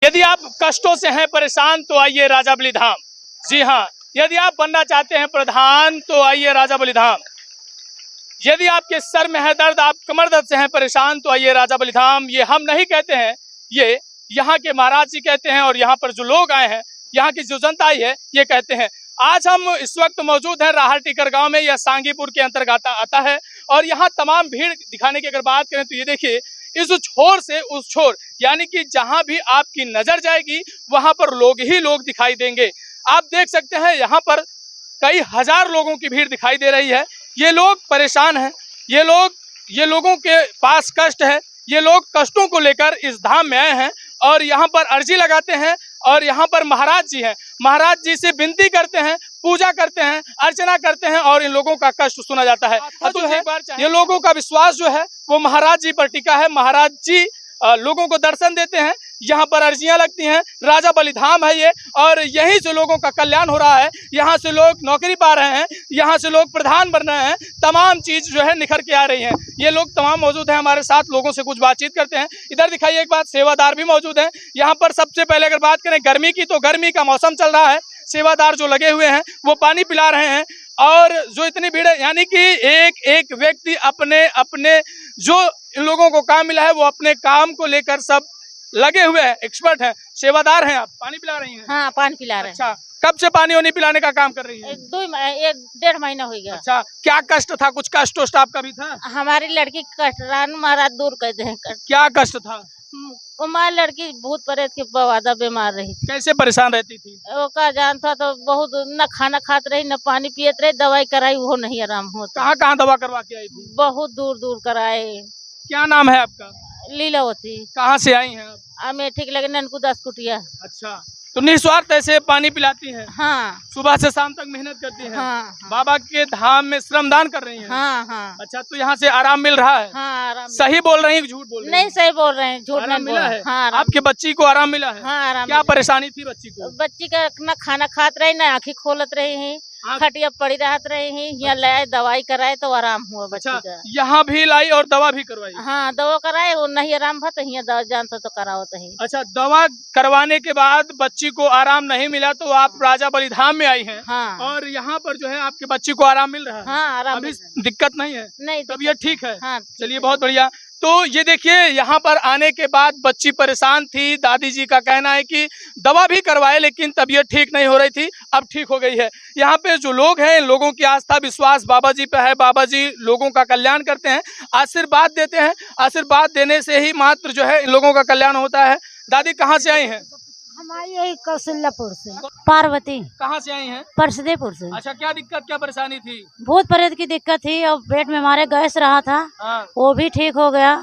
यदि आप कष्टों से हैं परेशान तो आइए राजा बलिधाम। जी हाँ, यदि आप बनना चाहते हैं प्रधान तो आइए राजा बलिधाम। यदि आपके सर में है दर्द, आप कमर दर्द से हैं परेशान तो आइए राजा बलिधाम। ये हम नहीं कहते हैं, ये यहाँ के महाराज जी कहते हैं और यहाँ पर जो लोग आए हैं, यहाँ की जो जनता आई है, ये कहते हैं। आज हम इस वक्त मौजूद हैं राहल टिकर गांव में। यह सांगीपुर के अंतर्गत आता है और यहाँ तमाम भीड़ दिखाने की अगर बात करें तो ये देखिए, इस छोर से उस छोर, यानी कि जहाँ भी आपकी नजर जाएगी वहाँ पर लोग ही लोग दिखाई देंगे। आप देख सकते हैं यहाँ पर कई हजार लोगों की भीड़ दिखाई दे रही है। ये लोग परेशान हैं, ये लोगों के पास कष्ट है। ये लोग कष्टों को लेकर इस धाम में आए हैं और यहाँ पर अर्जी लगाते हैं और यहाँ पर महाराज जी हैं, महाराज जी से विनती करते हैं, पूजा करते हैं, अर्चना करते हैं और इन लोगों का कष्ट सुना जाता है। तो है ये लोगों का विश्वास जो है वो महाराज जी पर टिका है। महाराज जी लोगों को दर्शन देते हैं, यहाँ पर अर्जियां लगती हैं। राजा बलिधाम है ये, और यहीं से लोगों का कल्याण हो रहा है। यहाँ से लोग नौकरी पा रहे हैं, यहाँ से लोग प्रधान बन रहे हैं, तमाम चीज जो है निखर के आ रही हैं। ये लोग तमाम मौजूद हैं हमारे साथ, लोगों से कुछ बातचीत करते हैं। इधर दिखाइए एक बात, सेवादार भी मौजूद हैं यहाँ पर। सबसे पहले अगर बात करें गर्मी की, तो गर्मी का मौसम चल रहा है। सेवादार जो लगे हुए हैं वो पानी पिला रहे हैं और जो इतनी भीड़ है, यानी कि एक एक व्यक्ति अपने अपने जो इन लोगों को काम मिला है वो अपने काम को लेकर सब लगे हुए हैं, एक्सपर्ट हैं। सेवादार हैं आप, पानी पिला रही हैं? हाँ, पानी पिला रहे हैं। अच्छा, कब से पानी वानी पिलाने का काम कर रही है? एक डेढ़ महीना हो गया। अच्छा, क्या कष्ट था? कुछ कष्ट वष्ट आपका भी था? हमारी लड़की कष्ट महाराज दूर कर दे। क्या कष्ट था? हमारी लड़की भूत प्रेत के बवादा बीमार रही। कैसे परेशान रहती थी? वो का जान था तो बहुत, न खाना खात रही न पानी पियत रही, दवाई कराई वो नहीं आराम होता। कहाँ कहाँ दवा करवा के आई थी? बहुत दूर दूर कराए। क्या नाम है आपका? लीलावती। कहाँ से आई हैं आप? हमें ठीक लगे ननकू दास कुटिया। अच्छा, तो निस्वार्थ ऐसे पानी पिलाती हैं? हाँ, सुबह से शाम तक मेहनत करती हैं? हाँ, बाबा के धाम में श्रमदान कर रही हैं? हाँ, हाँ। अच्छा, तो यहाँ से आराम मिल रहा है? हाँ, आराम। सही बोल रही हैं कि झूठ बोल रही हैं? नहीं, सही बोल रहे हैं, झूठ नहीं बोल मिला रहे है? हाँ, आपके बच्ची को आराम मिला है? हाँ, आराम। क्या परेशानी थी बच्ची को? बच्ची का न खाना खात रही, न आँखें खोलत रही है, खटिया पड़ी रहत रही है। यहाँ लाए दवाई कराए तो आराम हुआ बच्ची का। यहाँ भी लाई और दवा भी करवाई? हाँ, दवा कराए, वो नहीं आराम भा तो यहाँ दवा जानता तो करावत है। अच्छा, दवा करवाने के बाद बच्ची को आराम नहीं मिला तो आप राजा बलिधाम में आई हैं? हाँ, और यहाँ पर जो है आपके बच्ची को आराम मिल रहा है? हाँ, आराम। अभी दिक्कत नहीं है? नहीं, तबीयत ठीक है? हाँ, चलिए, बहुत बढ़िया। तो ये देखिए, यहाँ पर आने के बाद बच्ची परेशान थी। दादी जी का कहना है कि दवा भी करवाए लेकिन तबीयत ठीक नहीं हो रही थी, अब ठीक हो गई है। यहाँ पे जो लोग हैं, लोगों की आस्था विश्वास बाबा जी पे है। बाबा जी लोगों का कल्याण करते हैं, आशीर्वाद देते हैं। आशीर्वाद देने से ही मात्र जो है इन लोगों का कल्याण होता है। दादी कहाँ से आई हैं? हम आई है कौशल्यापुर से। पार्वती। कहाँ से आई हैं? परसदेपुर से। अच्छा, क्या दिक्कत, क्या परेशानी थी? भूत प्रेत की दिक्कत थी और पेट में हमारे गैस रहा था। हाँ। वो भी ठीक हो गया।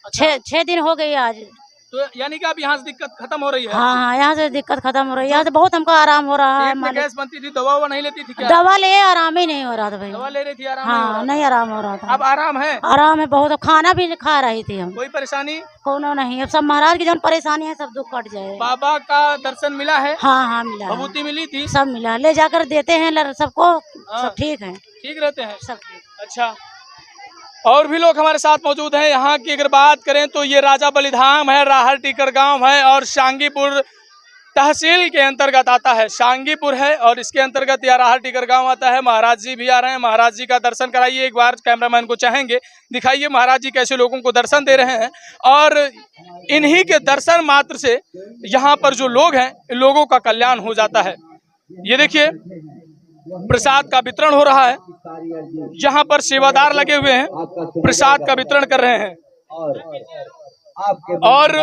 अच्छा। 6 दिन हो गई आज। तो यानी कि अब यहाँ से दिक्कत खत्म हो रही है? हाँ हाँ, यहाँ से दिक्कत खत्म हो रही है। यहाँ से बहुत हमको आराम हो रहा है। गैस बनती थी, दवा नहीं लेती थी क्या? दवा ले, आराम ही नहीं हो रहा था भाई। दवा ले रही थी, आराम हाँ, नहीं आराम हो रहा था। अब आराम है? आराम है बहुत। खाना भी खा रही थी हम। कोई परेशानी? कोनो नहीं। अब सब महाराज की जो परेशानी है सब दुख कट जाए। बाबा का दर्शन मिला है? हाँ हाँ, मिला। विभूति मिली थी? सब मिला, ले जाकर देते हैं सबको। सब ठीक है, ठीक रहते हैं सब ठीक। अच्छा, और भी लोग हमारे साथ मौजूद हैं। यहाँ की अगर बात करें तो ये राजा बलिधाम है, राहल टिकर गांव है और सांगीपुर तहसील के अंतर्गत आता है। सांगीपुर है और इसके अंतर्गत यह राहल टिकर गांव आता है। महाराज जी भी आ रहे हैं, महाराज जी का दर्शन कराइए एक बार। कैमरामैन को चाहेंगे दिखाइए महाराज जी कैसे लोगों को दर्शन दे रहे हैं। और इन्हीं के दर्शन मात्र से यहाँ पर जो लोग हैं, इन लोगों का कल्याण हो जाता है। ये देखिए, प्रसाद का वितरण हो रहा है। यहाँ पर सेवादार लगे हुए हैं, प्रसाद का वितरण कर रहे हैं। और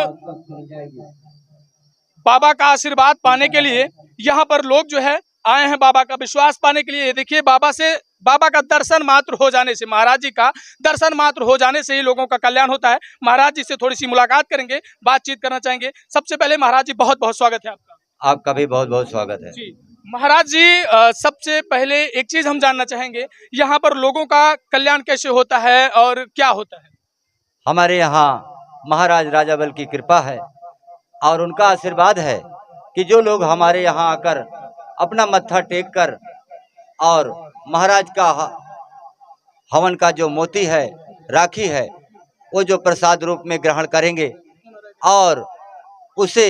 बाबा का आशीर्वाद पाने के लिए यहाँ पर लोग जो है आए हैं, बाबा का विश्वास पाने के लिए। ये देखिए, बाबा का दर्शन मात्र हो जाने से, महाराज जी का दर्शन मात्र हो जाने से ही लोगों का कल्याण होता है। महाराज जी से थोड़ी सी मुलाकात करेंगे, बातचीत करना चाहेंगे। सबसे पहले महाराज जी, बहुत बहुत स्वागत है आपका। आपका भी बहुत बहुत स्वागत है जी। महाराज जी, सबसे पहले एक चीज हम जानना चाहेंगे, यहाँ पर लोगों का कल्याण कैसे होता है और क्या होता है? हमारे यहाँ महाराज राजा बल की कृपा है और उनका आशीर्वाद है कि जो लोग हमारे यहाँ आकर अपना मत्था टेक कर और महाराज का हवन का जो मोती है, राखी है, वो जो प्रसाद रूप में ग्रहण करेंगे और उसे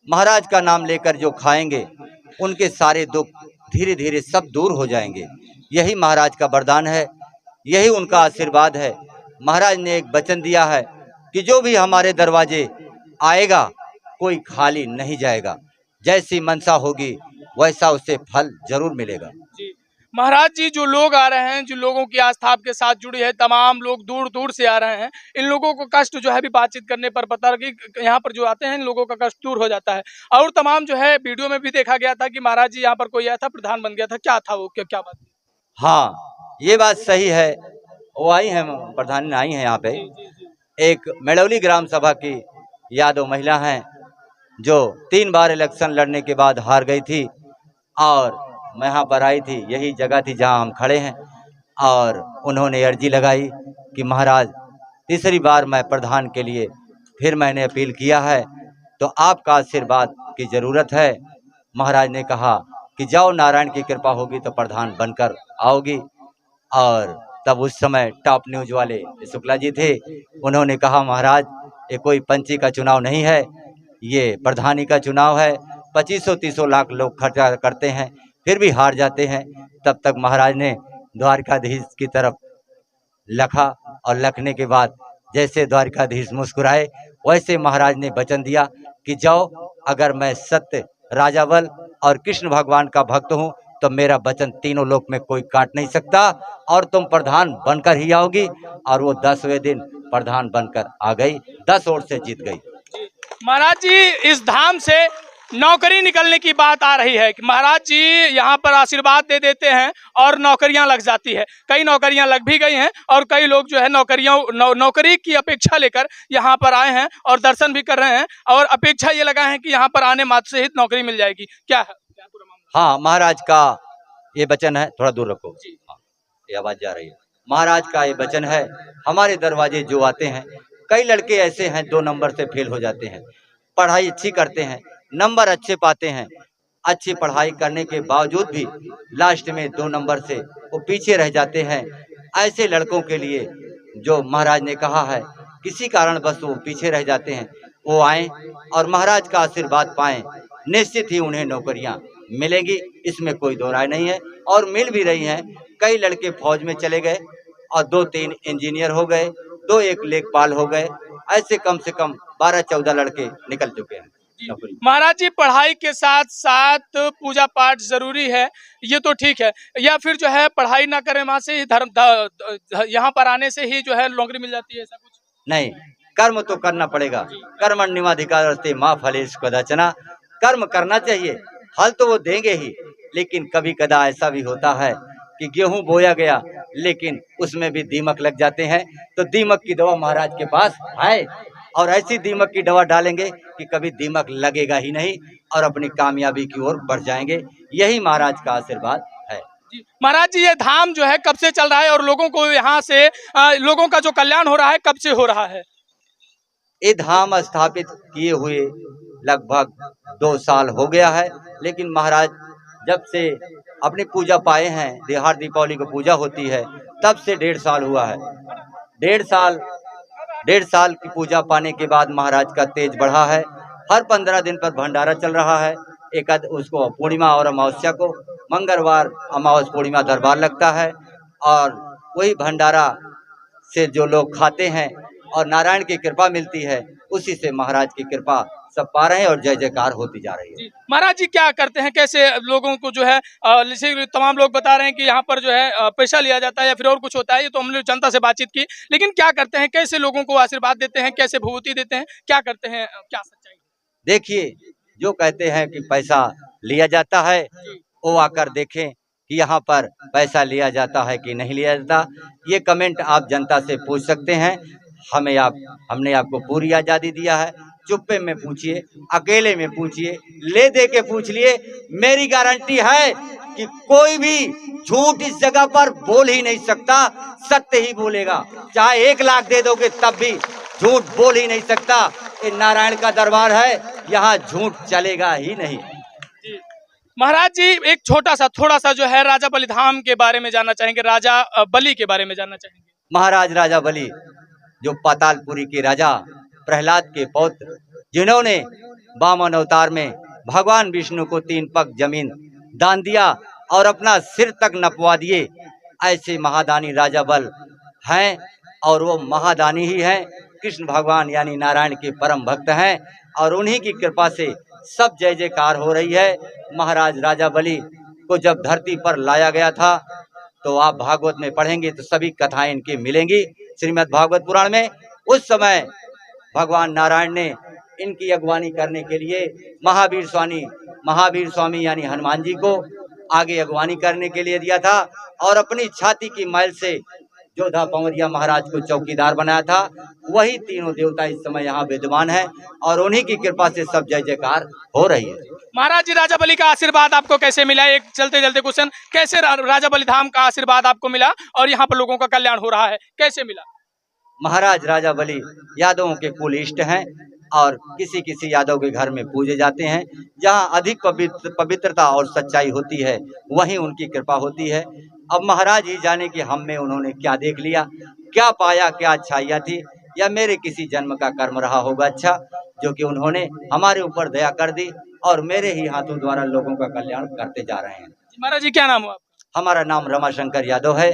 महाराज का नाम लेकर जो खाएंगे उनके सारे दुख धीरे धीरे सब दूर हो जाएंगे। यही महाराज का वरदान है, यही उनका आशीर्वाद है। महाराज ने एक वचन दिया है कि जो भी हमारे दरवाजे आएगा कोई खाली नहीं जाएगा, जैसी मनसा होगी वैसा उसे फल जरूर मिलेगा। जी महाराज जी, जो लोग आ रहे हैं, जो लोगों की आस्था आपके साथ जुड़ी है, तमाम लोग दूर दूर से आ रहे हैं, इन लोगों को कष्ट जो है भी बातचीत करने पर पता लगी यहाँ पर जो आते हैं इन लोगों का कष्ट दूर हो जाता है। और तमाम जो है वीडियो में भी देखा गया था कि महाराज जी यहाँ पर कोई आया था, प्रधान बन गया था, क्या था वो, क्या बात थी? हाँ, ये बात सही है। वो आई हैं, प्रधान आई हैं यहाँ पे। एक मेड़ौली ग्राम सभा की यादव महिला हैं जो 3 बार इलेक्शन लड़ने के बाद हार गई थी और मैं यहाँ पर आई थी, यही जगह थी जहाँ हम खड़े हैं, और उन्होंने अर्जी लगाई कि महाराज तीसरी बार मैं प्रधान के लिए फिर मैंने अपील किया है, तो आपका आशीर्वाद की ज़रूरत है। महाराज ने कहा कि जाओ, नारायण की कृपा होगी तो प्रधान बनकर आओगी। और तब उस समय टॉप न्यूज वाले शुक्ला जी थे, उन्होंने कहा महाराज ये कोई पंची का चुनाव नहीं है, ये प्रधानी का चुनाव है। 2500-30 लाख लोग खर्चा करते हैं फिर भी हार जाते हैं। तब तक महाराज ने द्वारकाधीश की तरफ लखा और लखने के बाद जैसे द्वारकाधीश मुस्कुराए वैसे महाराज ने वचन दिया कि जाओ, अगर मैं सत्य, राजा बल और कृष्ण भगवान का भक्त हूँ तो मेरा वचन तीनों लोक में कोई काट नहीं सकता और तुम प्रधान बनकर ही आओगी। और वो 10वें दिन प्रधान बनकर आ गई, 10 वोट से जीत गई। महाराज जी, इस धाम से नौकरी निकलने की बात आ रही है कि महाराज जी यहाँ पर आशीर्वाद दे देते हैं और नौकरियां लग जाती है। कई नौकरियां लग भी गई हैं और कई लोग जो है नौकरी की अपेक्षा लेकर यहाँ पर आए हैं और दर्शन भी कर रहे हैं और अपेक्षा ये लगा है कि यहाँ पर आने मात्र से ही नौकरी मिल जाएगी। क्या है पूरा मामला? हाँ, महाराज का ये वचन है, थोड़ा दूर रखो, हाँ, ये आवाज जा रही है। महाराज का ये वचन है, हमारे दरवाजे जो आते हैं, कई लड़के ऐसे हैं 2 नंबर से फेल हो जाते हैं, पढ़ाई अच्छी करते हैं, नंबर अच्छे पाते हैं, अच्छी पढ़ाई करने के बावजूद भी लास्ट में 2 नंबर से वो पीछे रह जाते हैं। ऐसे लड़कों के लिए जो महाराज ने कहा है किसी कारणवश वो पीछे रह जाते हैं, वो आएं और महाराज का आशीर्वाद पाएं, निश्चित ही उन्हें नौकरियां मिलेंगी, इसमें कोई दो राय नहीं है। और मिल भी रही हैं। कई लड़के फौज में चले गए और 2-3 इंजीनियर हो गए, 2-1 लेखपाल हो गए, ऐसे कम से कम 12-14 लड़के निकल चुके हैं नौकरी। महाराज जी, पढ़ाई के साथ साथ पूजा पाठ जरूरी है, ये तो ठीक है, या फिर जो है पढ़ाई ना करें वहां से ही यहाँ पर आने से ही जो है नौकरी मिल जाती है, ऐसा कुछ नहीं? कर्म तो करना पड़ेगा। कर्मण्येवाधिकारस्ते मा फलेषु कदाचन। कर्म करना चाहिए, फल तो वो देंगे ही, लेकिन कभी कदा ऐसा भी होता है कि गेहूं बोया गया लेकिन उसमें भी दीमक लग जाते हैं, तो दीमक की दवा महाराज के पास है और ऐसी दीमक की दवा डालेंगे कि कभी दीमक लगेगा ही नहीं और अपनी कामयाबी की ओर बढ़ जाएंगे। यही महाराज का आशीर्वाद है। महाराज जी, ये धाम जो है कब से चल रहा है और लोगों को यहाँ से लोगों का जो कल्याण हो रहा है कब से हो रहा है? ये धाम स्थापित किए हुए लगभग 2 साल हो गया है, लेकिन महाराज जब से अपनी पूजा पाए हैं, देहार दीपावली को पूजा होती है, तब से 1.5 साल हुआ है। 1.5 साल की पूजा पाने के बाद महाराज का तेज बढ़ा है। हर 15 दिन पर भंडारा चल रहा है। उसको पूर्णिमा और अमावस्या को, मंगलवार अमावस पूर्णिमा दरबार लगता है और वही भंडारा से जो लोग खाते हैं और नारायण की कृपा मिलती है, उसी से महाराज की कृपा सब पा रहे हैं और जय जयकार होती जा रही है। महाराज जी, क्या करते हैं, कैसे लोगों को जो है जैसे तमाम लोग बता रहे हैं कि यहाँ पर जो है पैसा लिया जाता है या फिर और कुछ होता है, ये तो हमने जनता से बातचीत की, लेकिन क्या करते हैं, कैसे लोगों को आशीर्वाद देते हैं, कैसे विभूति देते हैं, क्या करते हैं, क्या सच्चाई? देखिए, जो कहते हैं कि पैसा लिया जाता है, वो आकर देखें कि यहाँ पर पैसा लिया जाता है कि नहीं लिया जाता। ये कमेंट आप जनता से पूछ सकते हैं। हमने आपको पूरी आज़ादी दिया है। चुप्पे में पूछिए, अकेले में पूछिए, ले दे के पूछ लिए। मेरी गारंटी है कि कोई भी झूठ इस जगह पर बोल ही नहीं सकता, सत्य ही बोलेगा। चाहे 1 लाख दे दोगे तब भी झूठ बोल ही नहीं सकता। ये नारायण का दरबार है, यहाँ झूठ चलेगा ही नहीं। महाराज जी, एक थोड़ा सा जो है राजा बलि धाम के बारे में जानना चाहेंगे, राजा बलि के बारे में जानना चाहेंगे। महाराज राजा बलि जो पातालपुरी के राजा प्रहलाद के पौत्र, जिन्होंने वामन अवतार में भगवान विष्णु को 3 पग जमीन दान दिया और अपना सिर तक नपवा दिए। ऐसे महादानी राजा बल हैं और वो महादानी ही हैं, कृष्ण भगवान यानी नारायण के परम भक्त हैं और उन्हीं की कृपा से सब जय जयकार हो रही है। महाराज राजा बलि को जब धरती पर लाया गया था तो आप भागवत में पढ़ेंगे तो सभी कथाएं इनकी मिलेंगी श्रीमद् भागवत पुराण में। उस समय भगवान नारायण ने इनकी अगवानी करने के लिए महावीर स्वामी यानी हनुमान जी को आगे अगवानी करने के लिए दिया था और अपनी छाती की मैल से जोधा पंवरिया महाराज को चौकीदार बनाया था। वही तीनों देवता इस समय यहाँ विद्यमान है और उन्हीं की कृपा से सब जय जयकार हो रही है। महाराज जी राजा बलि का आशीर्वाद आपको कैसे मिला? एक चलते चलते क्वेश्चन, कैसे राजा बलि धाम का आशीर्वाद आपको मिला और यहाँ पर लोगों का कल्याण हो रहा है, कैसे मिला? महाराज राजा बलि यादवों के कुल इष्ट हैं और किसी किसी यादव के घर में पूजे जाते हैं। जहाँ अधिक पवित्रता और सच्चाई होती है वहीं उनकी कृपा होती है। अब महाराज ही जाने कि हम में उन्होंने क्या देख लिया, क्या पाया, क्या अच्छाइयाँ थी, या मेरे किसी जन्म का कर्म रहा होगा अच्छा, जो कि उन्होंने हमारे ऊपर दया कर दी और मेरे ही हाथों द्वारा लोगों का कल्याण करते जा रहे हैं। महाराज जी क्या नाम हुआ? हमारा नाम रमाशंकर यादव है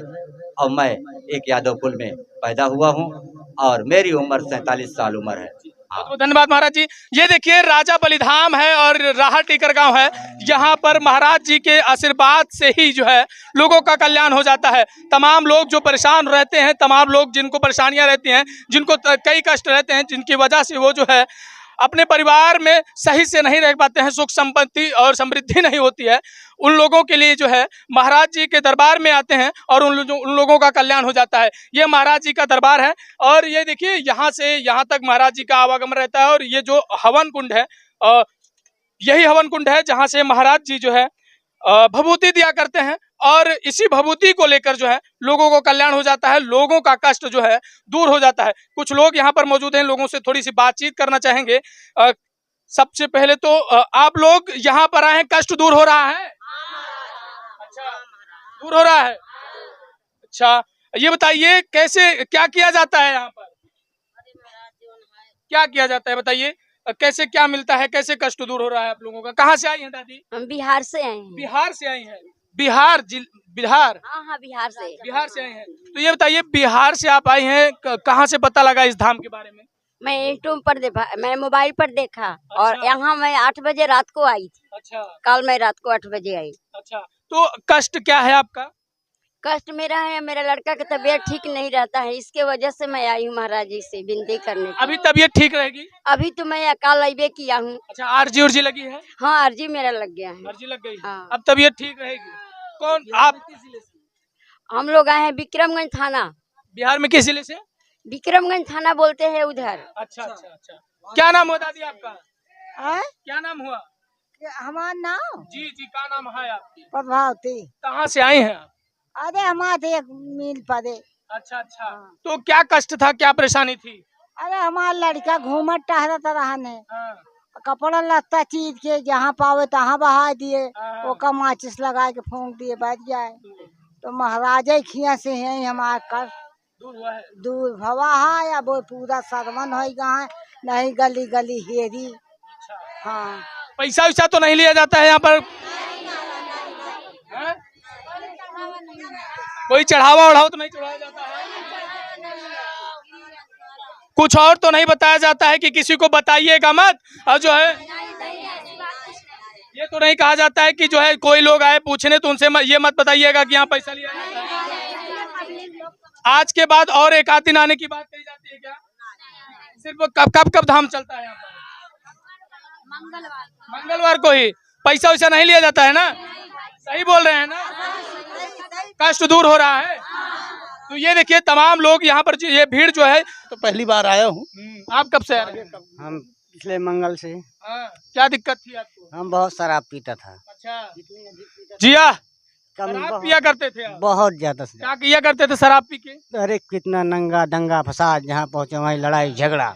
और मैं एक यादव कुल में पैदा हुआ हूँ और मेरी उम्र 47 साल उम्र है। बहुत धन्यवाद महाराज जी। ये देखिए राजा बलिधाम है और राहा टीकर गांव है। यहाँ पर महाराज जी के आशीर्वाद से ही जो है लोगों का कल्याण हो जाता है। तमाम लोग जो परेशान रहते हैं, तमाम लोग जिनको परेशानियां रहती हैं, जिनको कई कष्ट रहते हैं, जिनकी वजह से वो जो है अपने परिवार में सही से नहीं रह पाते हैं, सुख संपत्ति और समृद्धि नहीं होती है, उन लोगों के लिए जो है महाराज जी के दरबार में आते हैं और उन लोगों का कल्याण हो जाता है। ये महाराज जी का दरबार है और ये देखिए यहाँ से यहाँ तक महाराज जी का आवागमन रहता है। और ये जो हवन कुंड है, यही हवन कुंड है जहाँ से महाराज जी जो है भभूति दिया करते हैं और इसी भभूति को लेकर जो है लोगों को कल्याण हो जाता है, लोगों का कष्ट जो है दूर हो जाता है। कुछ लोग यहाँ पर मौजूद हैं, लोगों से थोड़ी सी बातचीत करना चाहेंगे। सबसे पहले तो आप लोग यहाँ पर आए हैं, कष्ट दूर हो रहा है? अच्छा, दूर हो रहा है। अच्छा, ये बताइए कैसे, क्या किया जाता है यहाँ पर, क्या किया जाता है बताइए, कैसे क्या मिलता है, कैसे कष्ट दूर हो रहा है आप लोगों का? कहाँ से आई हैं दादी? हम बिहार से आए हैं। बिहार से आई हैं? बिहार बिहार? हाँ, बिहार से आई हैं। तो ये बताइए बिहार से आप आई हैं, कहाँ से पता लगा इस धाम के बारे में? मैं यूट्यूब पर देखा, मैं मोबाइल पर देखा। अच्छा। और यहाँ मैं 8 बजे रात को आई थी। अच्छा, कल मैं रात को 8 बजे आई। अच्छा, तो कष्ट क्या है आपका? कष्ट मेरा है, मेरा लड़का की तबीयत ठीक नहीं रहता है, इसके वजह से मैं आई हूँ महाराज जी से विनती करने के। अभी तबीयत ठीक रहेगी? अभी तो मैं अकाल अबे किया हूँ। अच्छा, आरजी उर्जी लगी है? हाँ, अर्जी मेरा लग गया है। आरजी लग गई? हाँ। अब तबीयत ठीक रहेगी। कौन आप? हम लोग आए हैं विक्रमगंज थाना। बिहार में किस जिले से? विक्रमगंज थाना बोलते हैं उधर। अच्छा अच्छा अच्छा। क्या नाम हुआ दादी आपका? है? क्या नाम हुआ? हमारा नाम जी जी, क्या नाम है आपकी? प्रभावती। कहाँ से आए हैं आप? अरे हमारे एक मील पदे। अच्छा अच्छा, तो क्या कष्ट था, क्या परेशानी थी? अरे हमारा लड़का घूमत टहरता रहने, हाँ, कपड़ा लत्ता चीज के जहाँ पावे तहाँ बहा दिए, हाँ। वो का माचिस लगा के फूंक दिए, बैठ जाए। तो महाराजा खिया से है हमारा कष्ट दूर हुआ है? दूर भवा है या वो पूरा सरवन हो गया, नहीं गली गली हेरी। अच्छा, हाँ, पैसा वैसा तो नहीं लिया जाता है यहाँ पर? हाँ? कोई चढ़ावा उढ़ावा तो नहीं चढ़ाया जाता है? कुछ और तो नहीं बताया जाता है कि किसी को बताइएगा मत, और जो है ये तो नहीं कहा जाता है कि जो है कोई लोग आए पूछने तो उनसे ये मत बताइएगा कि यहाँ पैसा लिया जाता है। आज के बाद और एक आध दिन आने की बात कही जाती है क्या? सिर्फ कब धाम चलता है यहाँ पर? मंगलवार को ही। पैसा वैसा नहीं लिया जाता है ना? सही बोल रहे हैं ना? कष्ट दूर हो रहा है। तो ये देखिए तमाम लोग यहाँ पर, ये भीड़ जो है। तो पहली बार आया हूँ। आप कब से आ रहे हैं? हम पिछले मंगल से। हाँ, क्या दिक्कत थी आपको? हम बहुत शराब पीता था। अच्छा, जिया कम शराब पिया करते थे आप? बहुत ज्यादा से क्या किया करते थे शराब पी के? अरे कितना नंगा दंगा फसाद, जहाँ पहुँचे वहीं लड़ाई झगड़ा।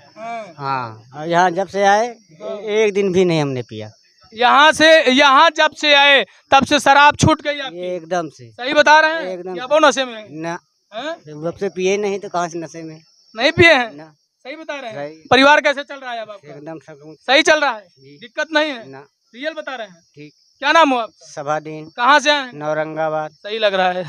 हाँ, और यहाँ जब से आए एक दिन भी नहीं हमने पिया। यहाँ जब से आए तब से शराब छूट गई आपकी? एकदम से। सही बता रहे हैं? एकदम या वो नशे में? ना, हैं? जब से पिए नहीं तो कहाँ से नशे में। नहीं पिए हैं? ना। सही बता रहे हैं। सही। परिवार कैसे चल रहा है अब आपका? एकदम सब सही चल रहा है, जी। दिक्कत नहीं है, ना रियल बता रहे हैं। ठीक। क्या नाम हुआ आपका? सभादीन कहाँ से आए हैं? औरंगाबाद। सही लग रहा है।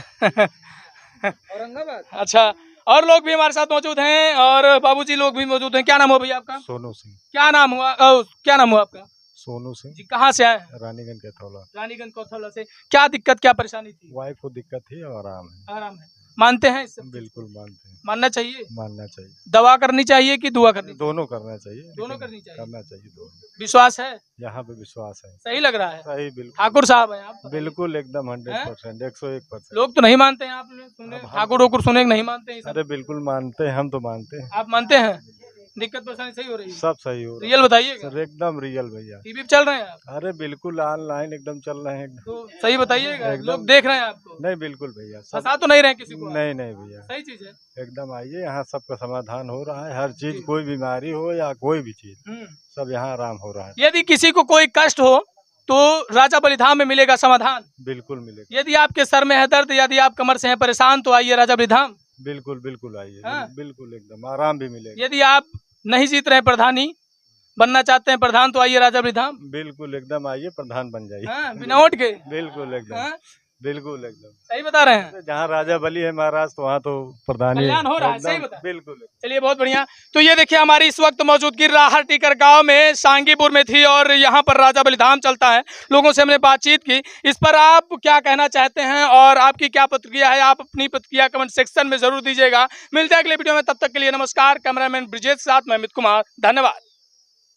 औरंगाबाद। अच्छा, और लोग भी हमारे साथ मौजूद हैं और बाबूजी लोग भी मौजूद हैं। क्या नाम हुआ भैया आपका? सोनू सिंह। क्या नाम हुआ क्या नाम हुआ आपका? सोनू सिंह, जी, कहाँ से आए हैं? रानीगंज कैथोला। रानीगंज कौथला से। क्या दिक्कत क्या परेशानी थी? वाइफ को दिक्कत थी और आराम है। आराम है, मानते हैं इस सब चीज़ को? बिल्कुल मानते हैं, मानना चाहिए। मानना चाहिए। दवा करनी चाहिए कि दुआ करनी चाहिए? दोनों करना चाहिए। दोनों करनी चाहिए। करना चाहिए दोनों। विश्वास है? यहाँ पे विश्वास है। सही लग रहा है। सही, बिल्कुल ठाकुर साहब हैं आप? बिल्कुल एकदम 100%, 101%। लोग तो नहीं मानते हैं, आपने सुने ठाकुर ओकुर सुने कि नहीं मानते हैं ये सब? अरे बिल्कुल मानते हैं, हम तो मानते हैं। आप मानते हैं? दिक्कत परेशानी सही हो रही है? सब सही हो रहा रियल बताइएगा। है सर, एकदम रियल भैया। टीवी पे चल रहे हैं आप? अरे बिल्कुल ऑनलाइन एकदम चल रहे हैं। तो सही बताइएगा, एकदम। लोग देख रहे हैं आपको। नहीं बिल्कुल भैया, सब फंसा तो नहीं रहे किसी को? नहीं नहीं भैया, सही चीज है। एकदम आइए, यहाँ सबका समाधान हो रहा है। हर चीज, कोई बीमारी हो या कोई भी चीज, सब यहाँ आराम हो रहा है। यदि किसी को कोई कष्ट हो तो राजा बलिधाम में मिलेगा समाधान। बिल्कुल मिलेगा। यदि आपके सर में है दर्द, यदि आप कमर से हैं परेशान, तो आइए राजा बलिधाम। बिल्कुल बिल्कुल आइए। हाँ। बिल्कुल एकदम आराम भी मिलेगा। यदि आप नहीं जीत रहे प्रधानी बनना चाहते हैं प्रधान, तो आइए राजा बलिधाम। बिल्कुल एकदम आइए, प्रधान बन जाइए। हाँ, बिना वोट के। बिल्कुल एकदम। हाँ, बिल्कुल एकदम सही बता रहे हैं। जहाँ राजा बली है महाराज, तो वहाँ तो प्रधान ही है। कल्याण हो रहा है, एकदम, सही बता। बिल्कुल। चलिए, बहुत बढ़िया। तो ये देखिए, हमारी इस वक्त मौजूदगी राहर टीकर गांव में सांगीपुर में थी और यहाँ पर राजा बलिधाम चलता है। लोगों से हमने बातचीत की। इस पर आप क्या कहना चाहते हैं और आपकी क्या प्रतिक्रिया है? आप अपनी प्रतिक्रिया कमेंट सेक्शन में जरूर दीजिएगा। मिलते हैं अगले वीडियो में, तब तक के लिए नमस्कार। कैमरामैन ब्रिजेश के साथ मैं अमित कुमार, धन्यवाद।